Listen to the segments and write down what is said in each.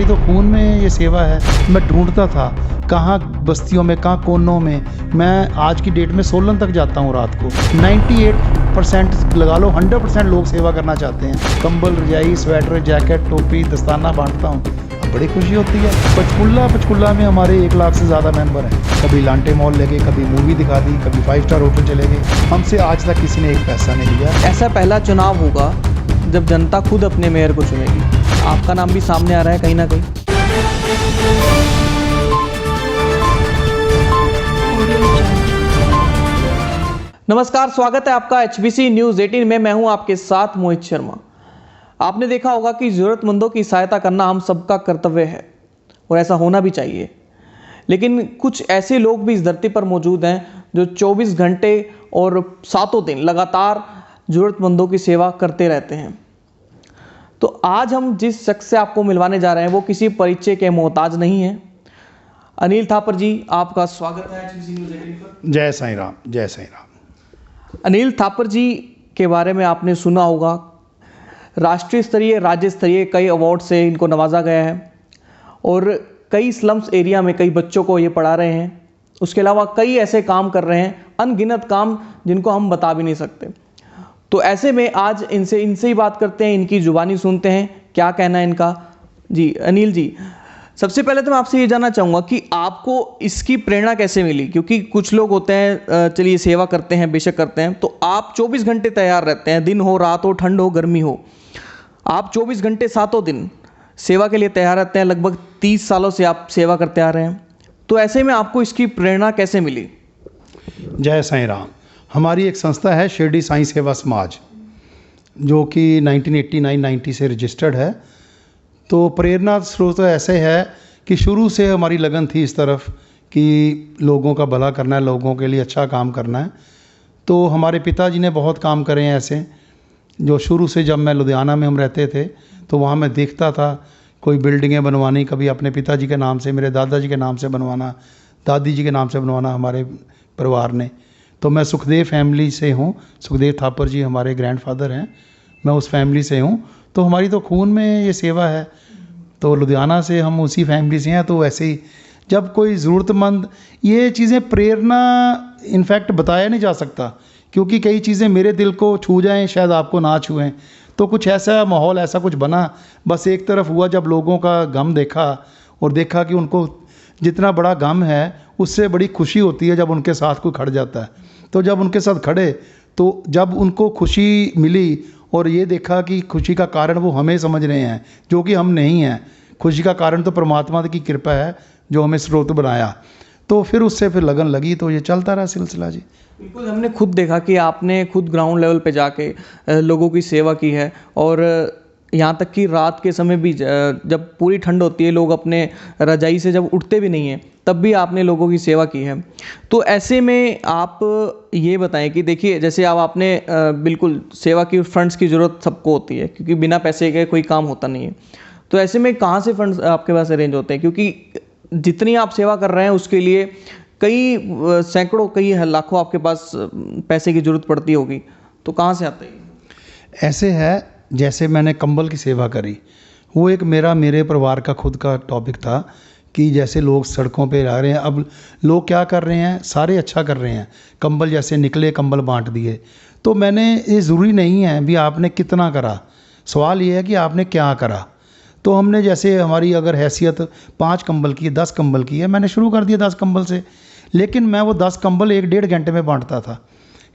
हमारी तो खून में ये सेवा है। मैं ढूंढता था कहाँ बस्तियों में, कहाँ कोनों में। मैं आज की डेट में सोलन तक जाता हूँ रात को। 98% लगा लो, 100% लोग सेवा करना चाहते हैं। कंबल, रजाई, स्वेटर, जैकेट, टोपी, दस्ताना बांटता हूँ। बड़ी खुशी होती है। पंचकुला में हमारे 1 लाख से ज़्यादा मेंबर हैं। कभी लांटे मॉल ले गए, कभी मूवी दिखा दी, कभी 5 स्टार होटल चले गए। हमसे आज तक किसी ने एक पैसा नहीं लिया। ऐसा पहला चुनाव होगा जब जनता खुद अपने मेयर को चुनेगी। आपका नाम भी सामने आ रहा है कहीं ना कहीं। नमस्कार, स्वागत है आपका HBC न्यूज़ 18 में। मैं हूं आपके साथ मोहित शर्मा। आपने देखा होगा कि ज़रूरतमंदों की सहायता करना हम सबका कर्तव्य है और ऐसा होना भी चाहिए। लेकिन कुछ ऐसे लोग भी इस धरती पर मौजूद हैं जो 24 घंटे और सातों दिन लगातार ज़रूरतमंदों की सेवा करते रहते हैं। तो आज हम जिस शख्स से आपको मिलवाने जा रहे हैं वो किसी परिचय के मोहताज नहीं है। अनिल थापर जी, आपका स्वागत है HBC न्यूज़ 18 पर। जय साईं राम, जय साईं राम। अनिल थापर जी के बारे में आपने सुना होगा। राष्ट्रीय स्तरीय, राज्य स्तरीय कई अवार्ड से इनको नवाजा गया है और कई स्लम्स एरिया में कई बच्चों को ये पढ़ा रहे हैं। उसके अलावा कई ऐसे काम कर रहे हैं, अनगिनत काम जिनको हम बता भी नहीं सकते। तो ऐसे में आज इनसे ही बात करते हैं, इनकी जुबानी सुनते हैं, क्या कहना है इनका। जी अनिल जी, सबसे पहले तो मैं आपसे ये जानना चाहूँगा कि आपको इसकी प्रेरणा कैसे मिली? क्योंकि कुछ लोग होते हैं, चलिए सेवा करते हैं, बेशक करते हैं, तो आप 24 घंटे तैयार रहते हैं, दिन हो, रात हो, ठंड हो, गर्मी हो, आप 24 घंटे सातों दिन सेवा के लिए तैयार रहते हैं। लगभग 30 सालों से आप सेवा करते आ रहे हैं। तो ऐसे में आपको इसकी प्रेरणा कैसे मिली? जय साईं राम। हमारी एक संस्था है शिरडी साईं सेवा समाज, जो कि 1989-90 से रजिस्टर्ड है। तो प्रेरणा स्रोत ऐसे है कि शुरू से हमारी लगन थी इस तरफ कि लोगों का भला करना है, लोगों के लिए अच्छा काम करना है। तो हमारे पिताजी ने बहुत काम करे हैं ऐसे, जो शुरू से, जब मैं लुधियाना में हम रहते थे तो वहाँ मैं देखता था कोई बिल्डिंगें बनवानी, कभी अपने पिताजी के नाम से, मेरे दादाजी के नाम से बनवाना, दादी जी के नाम से बनवाना हमारे परिवार ने। तो मैं सुखदेव फैमिली से हूँ, सुखदेव थापर जी हमारे ग्रैंडफादर हैं, मैं उस फैमिली से हूँ। तो हमारी तो खून में ये सेवा है। तो लुधियाना से हम उसी फैमिली से हैं। तो वैसे ही जब कोई ज़रूरतमंद, ये चीज़ें प्रेरणा इनफैक्ट बताया नहीं जा सकता, क्योंकि कई चीज़ें मेरे दिल को छू जाएं, शायद आपको ना छुएं। तो कुछ ऐसा माहौल, ऐसा कुछ बना। बस एक तरफ हुआ जब लोगों का गम देखा और देखा कि उनको जितना बड़ा गम है उससे बड़ी खुशी होती है जब उनके साथ कोई खड़ जाता है। तो जब उनके साथ खड़े, तो जब उनको खुशी मिली और ये देखा कि खुशी का कारण वो हमें समझ रहे हैं, जो कि हम नहीं हैं। खुशी का कारण तो परमात्मा की कृपा है जो हमें स्रोत बनाया। तो फिर उससे फिर लगन लगी, तो ये चलता रहा सिलसिला जी। बिल्कुल, हमने खुद देखा कि आपने खुद ग्राउंड लेवल पे जाके लोगों की सेवा की है और यहाँ तक कि रात के समय भी, जब पूरी ठंड होती है, लोग अपने रजाई से जब उठते भी नहीं हैं, तब भी आपने लोगों की सेवा की है। तो ऐसे में आप ये बताएं कि देखिए, जैसे अब आपने बिल्कुल सेवा की, फंड्स की ज़रूरत सबको होती है, क्योंकि बिना पैसे के कोई काम होता नहीं है। तो ऐसे में कहाँ से फंड्स आपके पास अरेंज होते हैं? क्योंकि जितनी आप सेवा कर रहे हैं उसके लिए कई सैकड़ों, कई लाखों आपके पास पैसे की ज़रूरत पड़ती होगी। तो कहाँ से आते हैं? ऐसे है, जैसे मैंने कंबल की सेवा करी, वो एक मेरे परिवार का खुद का टॉपिक था कि जैसे लोग सड़कों पे आ रहे हैं, अब लोग क्या कर रहे हैं, सारे अच्छा कर रहे हैं। कंबल जैसे निकले, कंबल बांट दिए। तो मैंने, ये ज़रूरी नहीं है भी आपने कितना करा, सवाल ये है कि आपने क्या करा। तो हमने, जैसे हमारी अगर हैसियत 5 कंबल की है, 10 कंबल की है, मैंने शुरू कर दिया 10 कंबल से। लेकिन मैं वो 10 कंबल 1-1.5 घंटे में बांटता था।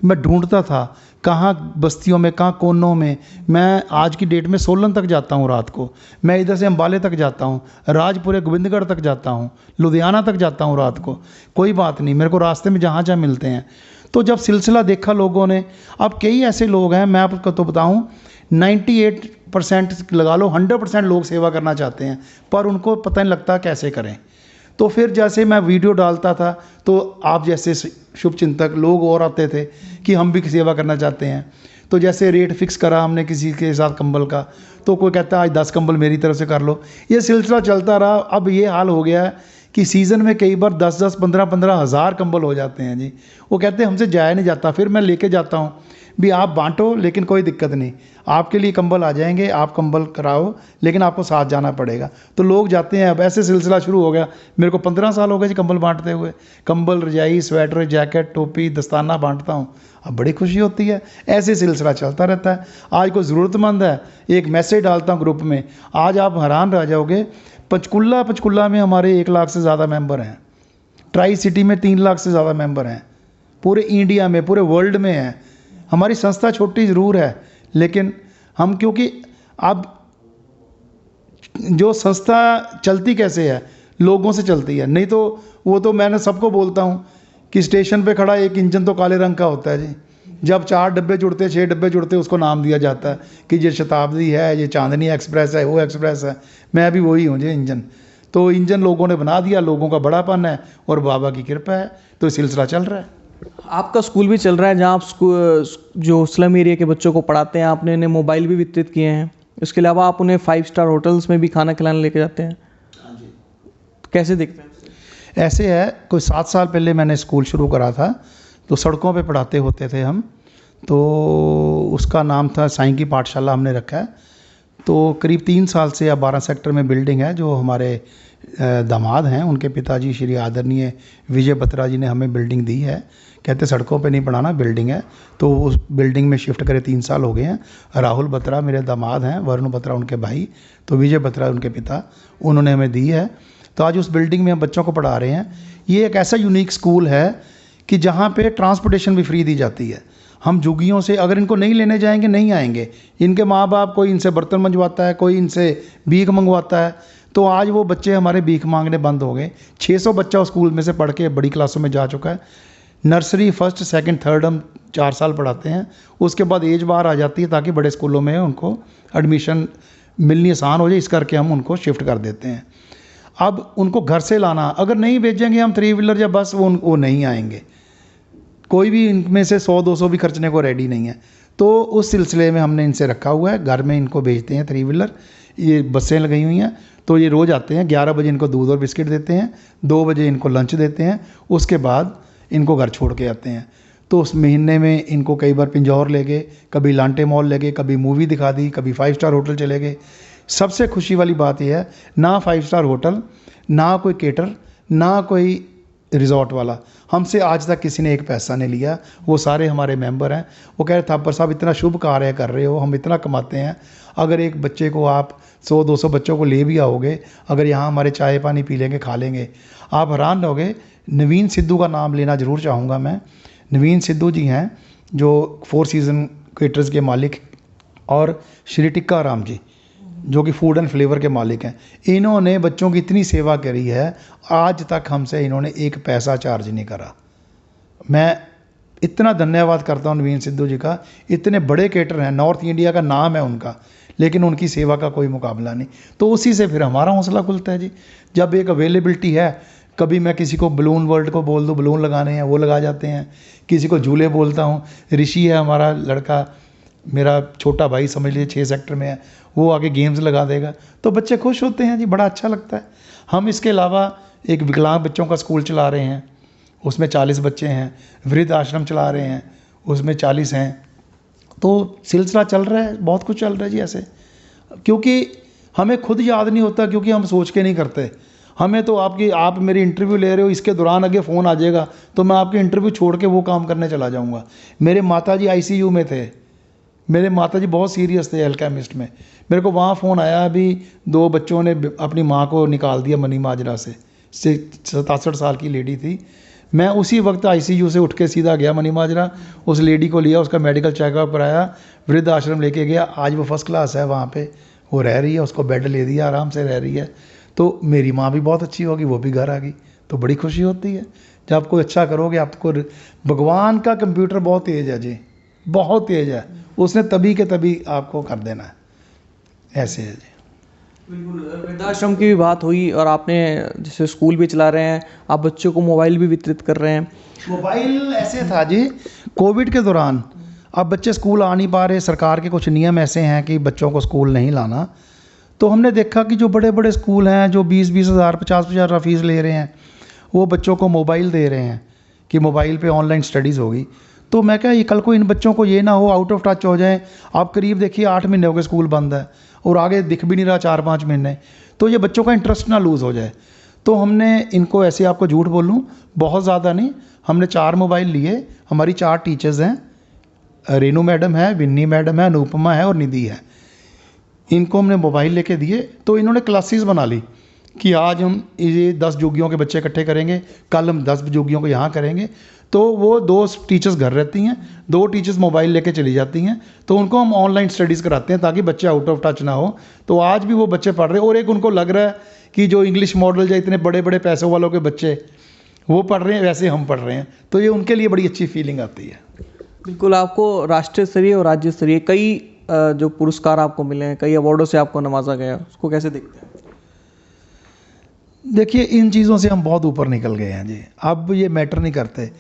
मैं ढूंढता था कहाँ बस्तियों में, कहाँ कोनों में। मैं आज की डेट में सोलन तक जाता हूँ रात को। मैं इधर से अम्बाले तक जाता हूँ, राजपुरे गोविंदगढ़ तक जाता हूँ, लुधियाना तक जाता हूँ रात को। कोई बात नहीं, मेरे को रास्ते में जहाँ जहाँ मिलते हैं। तो जब सिलसिला देखा लोगों ने, अब कई ऐसे लोग हैं, मैं आपको तो बताऊँ, 98% लगा लो, 100% लोग सेवा करना चाहते हैं, पर उनको पता नहीं लगता कैसे करें। तो फिर जैसे मैं वीडियो डालता था तो आप जैसे शुभचिंतक लोग और आते थे कि हम भी सेवा करना चाहते हैं। तो जैसे रेट फिक्स करा हमने किसी के साथ कंबल का, तो कोई कहता है आज 10 कंबल मेरी तरफ से कर लो। ये सिलसिला चलता रहा। अब ये हाल हो गया है कि सीज़न में कई बार 10-10, 15-15 हज़ार कंबल हो जाते हैं जी। वो कहते हैं हमसे जाया नहीं जाता, फिर मैं लेके जाता हूँ भी आप बांटो, लेकिन कोई दिक्कत नहीं, आपके लिए कंबल आ जाएंगे, आप कंबल कराओ, लेकिन आपको साथ जाना पड़ेगा। तो लोग जाते हैं। अब ऐसे सिलसिला शुरू हो गया। मेरे को 15 साल हो गए जी कंबल बांटते हुए। कंबल, रजाई, स्वेटर, जैकेट, टोपी, दस्ताना बांटता हूँ। अब बड़ी खुशी होती है। ऐसे सिलसिला चलता रहता है। आज कोई ज़रूरतमंद है, एक मैसेज डालता हूँ ग्रुप में, आज आप हैरान रह जाओगे। पंचकुला में हमारे 1 लाख से ज़्यादा मेंबर हैं। ट्राई सिटी में 3 लाख से ज़्यादा मेंबर हैं। पूरे इंडिया में, पूरे वर्ल्ड में हैं। हमारी संस्था छोटी ज़रूर है, लेकिन हम, क्योंकि अब जो संस्था चलती कैसे है, लोगों से चलती है। नहीं तो वो तो मैंने सबको बोलता हूँ कि स्टेशन पे खड़ा एक इंजन तो काले रंग का होता है जी। जब 4 डब्बे जुड़ते, 6 डब्बे जुड़ते, उसको नाम दिया जाता है कि ये शताब्दी है, ये चांदनी एक्सप्रेस है, वो एक्सप्रेस है। मैं भी वही हूँ जी, इंजन। तो इंजन लोगों ने बना दिया, लोगों का बड़ापन है और बाबा की कृपा है, तो सिलसिला चल रहा है। आपका स्कूल भी चल रहा है जहाँ आप जो स्लम एरिया के बच्चों को पढ़ाते हैं, आपने उन्हें मोबाइल भी वितरित किए हैं। इसके अलावा आप उन्हें 5 स्टार होटल्स में भी खाना खिलाने लेके जाते हैं। कैसे देखते हैं? ऐसे है, कोई 7 साल पहले मैंने स्कूल शुरू करा था, तो सड़कों पे पढ़ाते होते थे हम। तो उसका नाम था साईं की पाठशाला, हमने रखा है। तो करीब 3 साल से या 12 सेक्टर में बिल्डिंग है, जो हमारे दामाद हैं, उनके पिताजी श्री आदरणीय विजय बत्रा जी ने हमें बिल्डिंग दी है। कहते सड़कों पे नहीं पढ़ाना, बिल्डिंग है। तो उस बिल्डिंग में शिफ्ट करे 3 साल हो गए हैं। राहुल बत्रा मेरे दामाद हैं, वरुण बत्रा उनके भाई, तो विजय बत्रा उनके पिता, उन्होंने हमें दी है। तो आज उस बिल्डिंग में हम बच्चों को पढ़ा रहे हैं। ये एक ऐसा यूनिक स्कूल है कि जहाँ पे ट्रांसपोर्टेशन भी फ्री दी जाती है। हम झुग्गियों से अगर इनको नहीं लेने जाएंगे, नहीं आएंगे। इनके माँ बाप, कोई इनसे बर्तन मंजवाता है, कोई इनसे भीख मंगवाता है। तो आज वो बच्चे हमारे भीख मांगने बंद हो गए। 600 बच्चा उस स्कूल में से पढ़ के बड़ी क्लासों में जा चुका है। नर्सरी, फर्स्ट, सेकंड, थर्ड हम 4 साल पढ़ाते हैं। उसके बाद एज बार आ जाती है, ताकि बड़े स्कूलों में उनको एडमिशन मिलनी आसान हो जाए। इस करके हम उनको शिफ्ट कर देते हैं। अब उनको घर से लाना, अगर नहीं भेजेंगे हम 3 व्हीलर या बस, वो नहीं आएंगे। कोई भी इनमें से 100-200 भी खर्चने को रेडी नहीं है। तो उस सिलसिले में हमने इनसे रखा हुआ है। घर में इनको भेजते हैं 3 व्हीलर, ये बसें लगाई हुई हैं। तो ये रोज़ आते हैं। 11 बजे इनको दूध और बिस्किट देते हैं, 2 बजे इनको लंच देते हैं, उसके बाद इनको घर छोड़ के आते हैं। तो उस महीने में इनको कई बार पिंजौर ले गए, कभी लांटे मॉल ले गए, कभी मूवी दिखा दी, कभी 5 स्टार होटल चले गए। सबसे खुशी वाली बात यह है, ना 5 स्टार होटल, ना कोई केटर, ना कोई रिज़ॉर्ट वाला, हमसे आज तक किसी ने एक पैसा नहीं लिया। वो सारे हमारे मेंबर हैं। वो कह रहे थापर साहब, इतना शुभ कार्य कर रहे हो, हम इतना कमाते हैं, अगर एक बच्चे को आप 100-200 बच्चों को ले भी आओगे, अगर यहाँ हमारे चाय पानी पी लेंगे, खा लेंगे, आप हैरान रहोगे। नवीन सिद्धू का नाम लेना ज़रूर चाहूँगा मैं। नवीन सिद्धू जी हैं, जो 4 सीज़न केटर्स के मालिक, और श्री टिक्का राम जी, जो कि फूड एंड फ्लेवर के मालिक हैं। इन्होंने बच्चों की इतनी सेवा करी है, आज तक हमसे इन्होंने एक पैसा चार्ज नहीं करा। मैं इतना धन्यवाद करता हूँ नवीन सिद्धू जी का। इतने बड़े केटर हैं, नॉर्थ इंडिया का नाम है उनका, लेकिन उनकी सेवा का कोई मुकाबला नहीं। तो उसी से फिर हमारा हौसला खुलता है जी। जब एक अवेलेबिलिटी है, कभी मैं किसी को बलून वर्ल्ड को बोल दूँ, बलून लगाने हैं, वो लगा जाते हैं। किसी को झूले बोलता हूँ, ऋषि है हमारा लड़का, मेरा छोटा भाई समझ लीजिए, 6 सेक्टर में है, वो आगे गेम्स लगा देगा। तो बच्चे खुश होते हैं जी, बड़ा अच्छा लगता है। हम इसके अलावा एक विकलांग बच्चों का स्कूल चला रहे हैं, उसमें 40 बच्चे हैं। वृद्ध आश्रम चला रहे हैं, उसमें 40 हैं। तो सिलसिला चल रहा है, बहुत कुछ चल रहा है जी ऐसे। क्योंकि हमें खुद याद नहीं होता, क्योंकि हम सोच के नहीं करते। हमें तो आप मेरी इंटरव्यू ले रहे हो, इसके दौरान आगे फ़ोन आ जाएगा, तो मैं आपकी इंटरव्यू छोड़ के वो काम करने चला जाऊँगा। मेरे माताजी ICU में थे, मेरे माताजी बहुत सीरियस थे एल्केमिस्ट में। मेरे को वहाँ फ़ोन आया, अभी 2 बच्चों ने अपनी माँ को निकाल दिया मनी माजरा से 67 साल की लेडी थी। मैं उसी वक्त ICU से उठ के सीधा गया मनी माजरा, उस लेडी को लिया, उसका मेडिकल चेकअप कराया, वृद्ध आश्रम लेके गया। आज वो फर्स्ट क्लास है, वहाँ पे वो रह रही है, उसको बेड ले दिया, आराम से रह रही है। तो मेरी माँ भी बहुत अच्छी होगी, वो भी घर आ गई, तो बड़ी खुशी होती है जब आप कोई अच्छा करोगे। आपको भगवान का कंप्यूटर बहुत तेज़ है जी, बहुत तेज़ है, उसने तभी के तभी आपको कर देना है, ऐसे है जी। बिल्कुल, वृद्धाश्रम की भी बात हुई, और आपने जैसे स्कूल भी चला रहे हैं, आप बच्चों को मोबाइल भी वितरित कर रहे हैं। मोबाइल ऐसे था जी, कोविड के दौरान अब बच्चे स्कूल आ नहीं पा रहे, सरकार के कुछ नियम ऐसे हैं कि बच्चों को स्कूल नहीं लाना। तो हमने देखा कि जो बड़े बड़े स्कूल हैं जो 20-20 हज़ार 50-50 हज़ार फीस ले रहे हैं, वो बच्चों को मोबाइल दे रहे हैं कि मोबाइल पे ऑनलाइन स्टडीज़ होगी। तो मैं क्या, ये कल को इन बच्चों को ये ना हो आउट ऑफ टच हो जाएं। आप करीब देखिए 8 महीने हो गए स्कूल बंद है और आगे दिख भी नहीं रहा 4-5 महीने, तो ये बच्चों का इंटरेस्ट ना लूज़ हो जाए। तो हमने इनको, ऐसे आपको झूठ बोलूँ, बहुत ज़्यादा नहीं, हमने 4 मोबाइल लिए। हमारी 4 टीचर्स हैं, रेनू मैडम है, विन्नी मैडम है, अनुपमा है और निधि है। इनको हमने मोबाइल लेके दिए, तो इन्होंने क्लासेस बना ली कि आज हम ये 10 जोगियों के बच्चे इकट्ठे करेंगे, कल हम 10 जोगियों को यहाँ करेंगे। तो वो 2 टीचर्स घर रहती हैं, 2 टीचर्स मोबाइल लेके चली जाती हैं, तो उनको हम ऑनलाइन स्टडीज़ कराते हैं ताकि बच्चे आउट ऑफ टच ना हो। तो आज भी वो बच्चे पढ़ रहे हैं और एक उनको लग रहा है कि जो इंग्लिश मॉडल या इतने बड़े बड़े पैसों वालों के बच्चे वो पढ़ रहे हैं, वैसे हम पढ़ रहे हैं, तो ये उनके लिए बड़ी अच्छी फीलिंग आती है। बिल्कुल, आपको राष्ट्रीय स्तरीय और राज्य स्तरीय कई जो पुरस्कार आपको मिले हैं, कई अवार्डों से आपको नवाजा गया है, उसको कैसे देखते हैं? देखिए, इन चीज़ों से हम बहुत ऊपर निकल गए हैं जी। अब ये मैटर नहीं करते।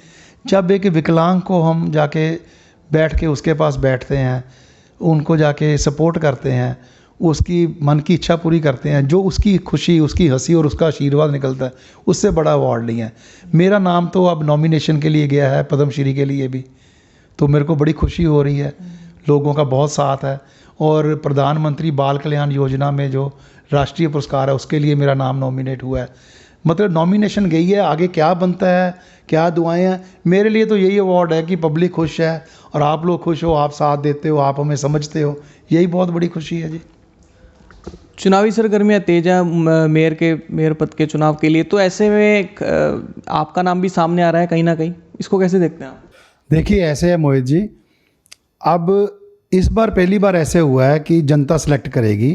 जब एक विकलांग को हम जाके बैठ के उसके पास बैठते हैं, उनको जाके सपोर्ट करते हैं, उसकी मन की इच्छा पूरी करते हैं, जो उसकी खुशी, उसकी हंसी और उसका आशीर्वाद निकलता है, उससे बड़ा अवार्ड नहीं है। मेरा नाम तो अब नॉमिनेशन के लिए गया है, पद्मश्री के लिए भी, तो मेरे को बड़ी खुशी हो रही है। लोगों का बहुत साथ है और प्रधानमंत्री बाल कल्याण योजना में जो राष्ट्रीय पुरस्कार है उसके लिए मेरा नाम नॉमिनेट हुआ है। मतलब नॉमिनेशन गई है, आगे क्या बनता है, क्या दुआएं हैं, मेरे लिए तो यही अवार्ड है कि पब्लिक खुश है और आप लोग खुश हो, आप साथ देते हो, आप हमें समझते हो, यही बहुत बड़ी खुशी है जी। चुनावी सरगर्मियाँ तेज हैं मेयर पद के चुनाव के लिए, तो ऐसे में आपका नाम भी सामने आ रहा है कहीं ना कहीं, इसको कैसे देखते हैं आप? देखिए, ऐसे है मोहित जी, अब इस बार पहली बार ऐसे हुआ है कि जनता सेलेक्ट करेगी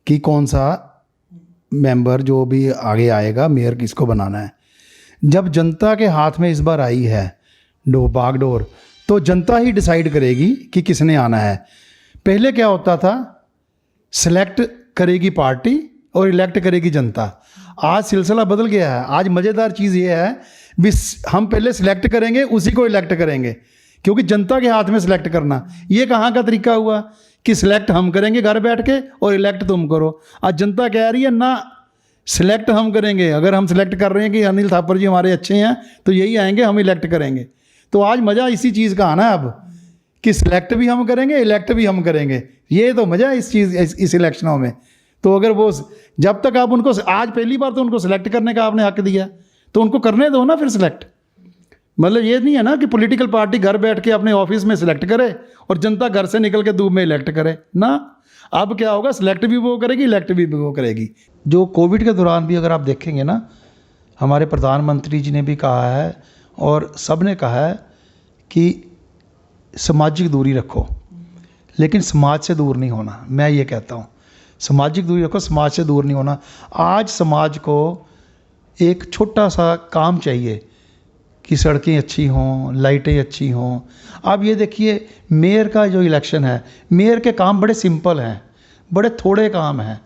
कि कौन सा मेंबर जो भी आगे आएगा, मेयर किसको बनाना है। जब जनता के हाथ में इस बार आई है बागडोर, तो जनता ही डिसाइड करेगी कि किसने आना है। पहले क्या होता था, सेलेक्ट करेगी पार्टी और इलेक्ट करेगी जनता। आज सिलसिला बदल गया है। आज मज़ेदार चीज़ ये है भी, हम पहले सिलेक्ट करेंगे, उसी को इलेक्ट करेंगे, क्योंकि जनता के हाथ में सिलेक्ट करना ये कहाँ का तरीका हुआ कि सिलेक्ट हम करेंगे घर बैठ के और इलेक्ट तुम करो। आज जनता कह रही है ना, सिलेक्ट हम करेंगे। अगर हम सिलेक्ट कर रहे हैं कि अनिल थापर जी हमारे अच्छे हैं तो यही आएंगे, हम इलेक्ट करेंगे। तो आज मज़ा इसी चीज़ का आना है अब कि सिलेक्ट भी हम करेंगे, इलेक्ट भी हम करेंगे। ये तो मज़ा है इस चीज़, इस इलेक्शनों में। तो अगर वो, जब तक आप उनको, आज पहली बार तो उनको सिलेक्ट करने का आपने हक दिया, तो उनको करने दो ना फिर सिलेक्ट। मतलब ये नहीं है ना कि पॉलिटिकल पार्टी घर बैठ के अपने ऑफिस में सिलेक्ट करे और जनता घर से निकल के धूप में इलेक्ट करे ना। अब क्या होगा, सिलेक्ट भी वो करेगी, इलेक्ट भी वो करेगी। जो कोविड के दौरान भी अगर आप देखेंगे ना, हमारे प्रधानमंत्री जी ने भी कहा है और सब ने कहा है कि सामाजिक दूरी रखो, लेकिन समाज से दूर नहीं होना। मैं ये कहता हूँ, सामाजिक दूरी रखो, समाज से दूर नहीं होना। आज समाज को एक छोटा सा काम चाहिए कि सड़कें अच्छी हों, लाइटें अच्छी हों। अब ये देखिए, मेयर का जो इलेक्शन है, मेयर के काम बड़े सिंपल हैं, बड़े थोड़े काम हैं।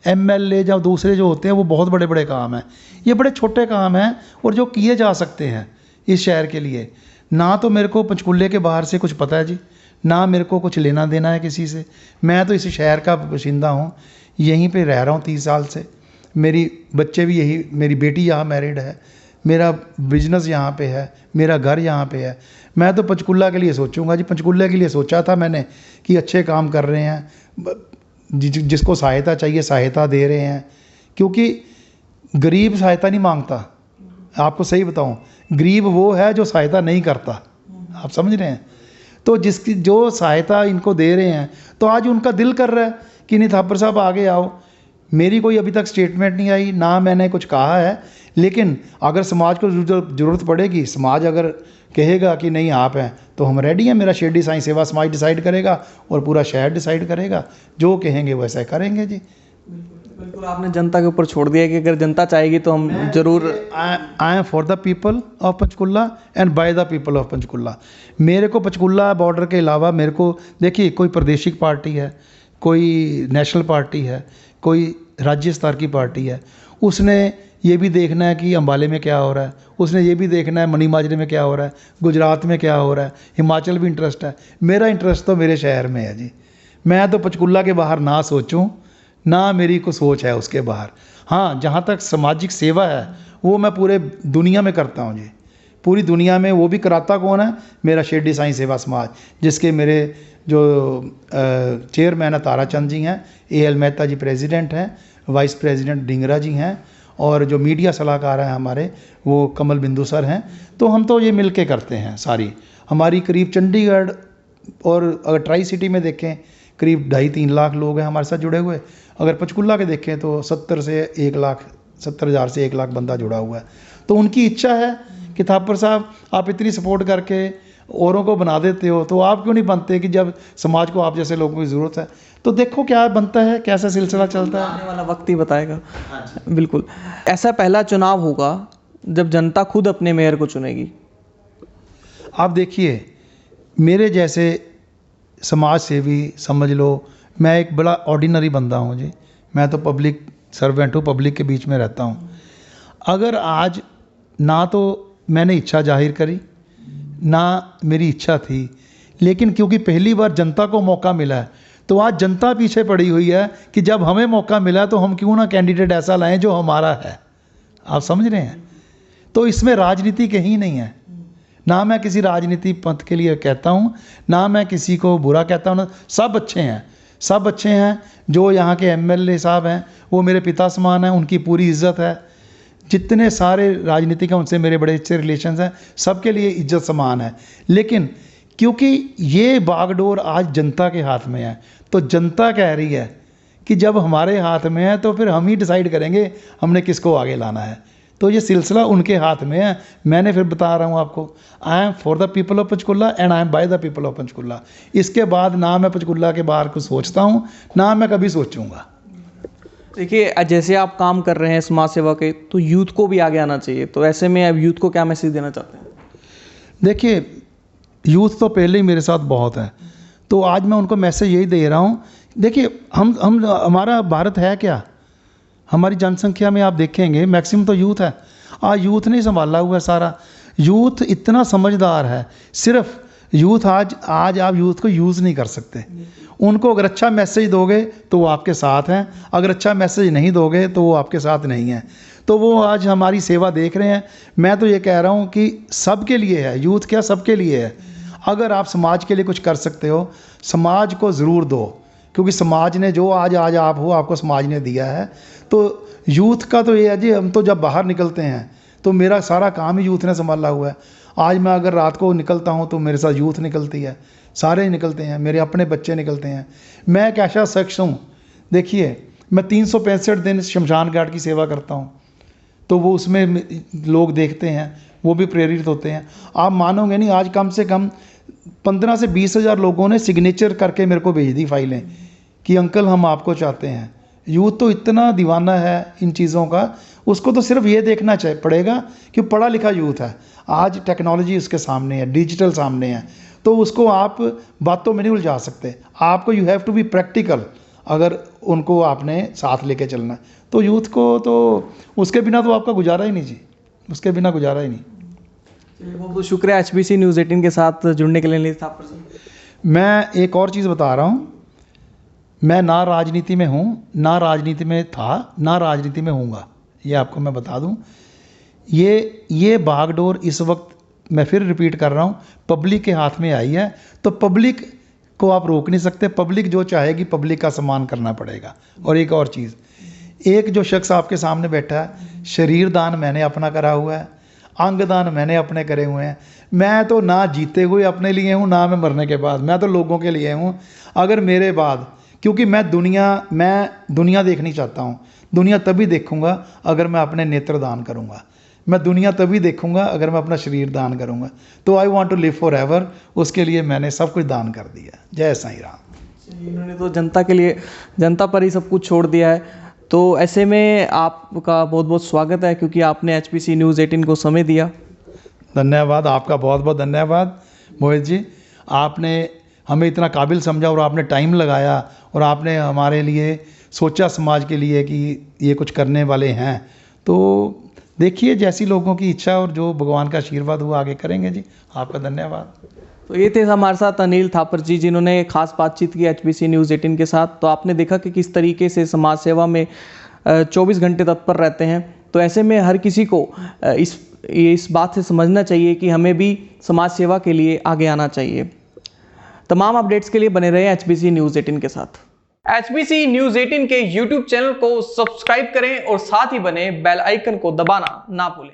एमएलए या दूसरे जो होते हैं वो बहुत बड़े बड़े काम हैं, ये बड़े छोटे काम हैं और जो किए जा सकते हैं इस शहर के लिए। ना तो मेरे को पंचकुले के बाहर से कुछ पता है जी, ना मेरे को कुछ लेना देना है किसी से। मैं तो इस शहर का बाशिंदा हूँ, यहीं पे रह रहा हूँ 30 साल से। मेरी बच्चे भी यही, मेरी बेटी यहाँ मैरिड है, मेरा बिजनेस यहाँ पे है, मेरा घर यहाँ पे है। मैं तो पंचकुला के लिए सोचूंगा जी, पंचकुला के लिए सोचा था मैंने कि अच्छे काम कर रहे हैं, जिसको सहायता चाहिए सहायता दे रहे हैं। क्योंकि गरीब सहायता नहीं मांगता, आपको सही बताऊं, गरीब वो है जो सहायता नहीं करता। आप समझ रहे हैं? तो जिसकी जो सहायता इनको दे रहे हैं, तो आज उनका दिल कर रहा है कि नहीं थापर साहब आगे आओ। मेरी कोई अभी तक स्टेटमेंट नहीं आई, ना मैंने कुछ कहा है, लेकिन अगर समाज को ज़रूरत पड़ेगी, समाज अगर कहेगा कि नहीं आप हैं, तो हम रेडी हैं। मेरा शिरडी साईं सेवा समाज डिसाइड करेगा और पूरा शहर डिसाइड करेगा, जो कहेंगे वैसा करेंगे जी। बिल्कुल, आपने जनता के ऊपर छोड़ दिया कि अगर जनता चाहेगी तो हम जरूर। I am for the people of Panchkula and by the people of Panchkula. मेरे को पंचकुला बॉर्डर के अलावा मेरे को, देखिए, कोई प्रादेशिक पार्टी है, कोई नेशनल पार्टी है, कोई राज्य स्तर की पार्टी है, उसने ये भी देखना है कि अम्बाले में क्या हो रहा है, उसने ये भी देखना है मनी माजरे में क्या हो रहा है, गुजरात में क्या हो रहा है, हिमाचल भी इंटरेस्ट है। मेरा इंटरेस्ट तो मेरे शहर में है जी। मैं तो पंचकुला के बाहर ना सोचूं, ना मेरी को सोच है उसके बाहर। हाँ, जहाँ तक सामाजिक सेवा है वो मैं पूरे दुनिया में करता हूँ जी, पूरी दुनिया में। वो भी कराता कौन है? मेरा शिरडी साईं सेवा समाज, जिसके मेरे जो चेयरमैन है ताराचंद जी हैं, एल मेहता जी प्रेसिडेंट हैं, वाइस प्रेसिडेंट डिंगरा जी हैं, और जो मीडिया सलाहकार हैं हमारे वो कमल बिंदु सर हैं। तो हम तो ये मिल के करते हैं सारी। हमारी करीब चंडीगढ़ और अगर ट्राई सिटी में देखें करीब 2.5-3 लाख लोग हैं हमारे साथ जुड़े हुए। अगर पंचकुला के देखें तो 70,000 से 1 लाख बंदा जुड़ा हुआ है। तो उनकी इच्छा है कि थापर साहब आप इतनी सपोर्ट करके औरों को बना देते हो, तो आप क्यों नहीं बनते कि जब समाज को आप जैसे लोगों की ज़रूरत है। तो देखो क्या बनता है, कैसा सिलसिला चलता है, आने वाला वक्त ही बताएगा। बिल्कुल, ऐसा पहला चुनाव होगा जब जनता खुद अपने मेयर को चुनेगी। आप देखिए, मेरे जैसे समाज सेवी समझ लो, मैं एक बड़ा ऑर्डिनरी बंदा हूँ जी। मैं तो पब्लिक सर्वेंट हूँ, पब्लिक के बीच में रहता हूँ। अगर आज ना तो मैंने इच्छा जाहिर करी, ना मेरी इच्छा थी, लेकिन क्योंकि पहली बार जनता को मौका मिला है, तो आज जनता पीछे पड़ी हुई है कि जब हमें मौका मिला तो हम क्यों ना कैंडिडेट ऐसा लाएं जो हमारा है। आप समझ रहे हैं? तो इसमें राजनीति कहीं नहीं है। ना मैं किसी राजनीति पंथ के लिए कहता हूँ, ना मैं किसी को बुरा कहता हूँ, ना सब अच्छे हैं, सब अच्छे हैं। जो यहाँ के एमएलए साहब हैं वो मेरे पिता समान हैं, उनकी पूरी इज्जत है। जितने सारे राजनीतिक हैं उनसे मेरे बड़े अच्छे रिलेशंस हैं, सबके लिए इज्जत समान है। लेकिन क्योंकि ये बागडोर आज जनता के हाथ में है, तो जनता कह रही है कि जब हमारे हाथ में है तो फिर हम ही डिसाइड करेंगे हमने किसको आगे लाना है। तो ये सिलसिला उनके हाथ में है। मैंने फिर बता रहा हूँ आपको, I am for the people of Panchkula and I am by the people of Panchkula. इसके बाद ना मैं पंचकुला के बाहर कुछ सोचता हूँ, ना मैं कभी सोचूंगा। देखिए, जैसे आप काम कर रहे हैं समाज सेवा के, तो यूथ को भी आगे आना चाहिए। तो ऐसे में अब यूथ को क्या मैसेज देना चाहते हैं? देखिए, यूथ तो पहले ही मेरे साथ बहुत है, तो आज मैं उनको मैसेज यही दे रहा हूँ। देखिए, हम हमारा भारत है क्या? हमारी जनसंख्या में आप देखेंगे मैक्सिमम तो यूथ है। आज यूथ ने संभाला हुआ है सारा। यूथ इतना समझदार है। सिर्फ यूथ आज आप यूथ को यूज़ नहीं कर सकते। उनको अगर अच्छा मैसेज दोगे तो वो आपके साथ हैं, अगर अच्छा मैसेज नहीं दोगे तो वो आपके साथ नहीं है। तो वो आज हमारी सेवा देख रहे हैं। मैं तो ये कह रहा हूँ कि सबके लिए है, यूथ क्या सबके लिए है। अगर आप समाज के लिए कुछ कर सकते हो, समाज को ज़रूर दो, क्योंकि समाज ने जो आज आप हो, आपको समाज ने दिया है। तो यूथ का तो ये है जी, हम तो जब बाहर निकलते हैं तो मेरा सारा काम ही यूथ ने संभाला हुआ है। आज मैं अगर रात को निकलता हूँ तो मेरे साथ यूथ निकलती है, सारे निकलते हैं, मेरे अपने बच्चे निकलते हैं। मैं एक ऐसा शख्स हूँ, देखिए मैं 365 दिन शमशान घाट की सेवा करता हूँ, तो वो उसमें लोग देखते हैं, वो भी प्रेरित होते हैं। आप मानोगे नहीं, आज कम से कम 15 से 20 हज़ार लोगों ने सिग्नेचर करके मेरे को भेज दी फाइलें कि अंकल हम आपको चाहते हैं। यूथ तो इतना दीवाना है इन चीज़ों का, उसको तो सिर्फ ये देखना पड़ेगा कि पढ़ा लिखा यूथ है। आज टेक्नोलॉजी उसके सामने है, डिजिटल सामने है, तो उसको आप बातों में नहीं उलझा सकते। आपको you have to be practical. अगर उनको आपने साथ लेके चलना है तो यूथ को तो उसके बिना तो आपका गुजारा ही नहीं जी, उसके बिना गुजारा ही नहीं। बहुत बहुत शुक्रिया HBC न्यूज़ 18 के साथ जुड़ने के लिए। मैं एक और चीज़ बता रहा हूँ, मैं ना राजनीति में हूँ, ना राजनीति में था, ना राजनीति में हूँगा, ये आपको मैं बता दूँ। ये बागडोर इस वक्त मैं फिर रिपीट कर रहा हूँ, पब्लिक के हाथ में आई है, तो पब्लिक को आप रोक नहीं सकते। पब्लिक जो चाहेगी पब्लिक का सम्मान करना पड़ेगा। और एक और चीज़, एक जो शख्स आपके सामने बैठा है, शरीर दान मैंने अपना करा हुआ है, अंग दान मैंने अपने करे हुए हैं। मैं तो ना जीते हुए अपने लिए हूँ, ना मैं मरने के बाद, मैं तो लोगों के लिए हूँ। अगर मेरे बाद, क्योंकि मैं दुनिया देखनी चाहता हूँ। दुनिया तभी देखूँगा अगर मैं अपने नेत्र दान करूँगा, मैं दुनिया तभी देखूँगा अगर मैं अपना शरीर दान करूँगा। तो I want to live forever, उसके लिए मैंने सब कुछ दान कर दिया। जय साईं राम। इन्होंने तो जनता के लिए, जनता पर ही सब कुछ छोड़ दिया है। तो ऐसे में आपका बहुत बहुत स्वागत है, क्योंकि आपने HBC न्यूज़ 18 को समय दिया। धन्यवाद, आपका बहुत बहुत धन्यवाद मोहित जी। आपने हमें इतना काबिल समझा और आपने टाइम लगाया और आपने हमारे लिए सोचा, समाज के लिए कि ये कुछ करने वाले हैं। तो देखिए, जैसी लोगों की इच्छा और जो भगवान का आशीर्वाद हुआ आगे करेंगे जी। आपका धन्यवाद। तो ये थे हमारे साथ अनिल थापर जी, जिन्होंने खास बातचीत की HBC न्यूज़ 18 के साथ। तो आपने देखा कि किस तरीके से समाज सेवा में 24 घंटे तत्पर रहते हैं। तो ऐसे में हर किसी को इस बात से समझना चाहिए कि हमें भी समाज सेवा के लिए आगे आना चाहिए। तमाम अपडेट्स के लिए बने रहे HBC न्यूज़ 18 के साथ। HBC न्यूज़ 18 के YouTube चैनल को सब्सक्राइब करें और साथ ही बने बेल आइकन को दबाना ना भूलें।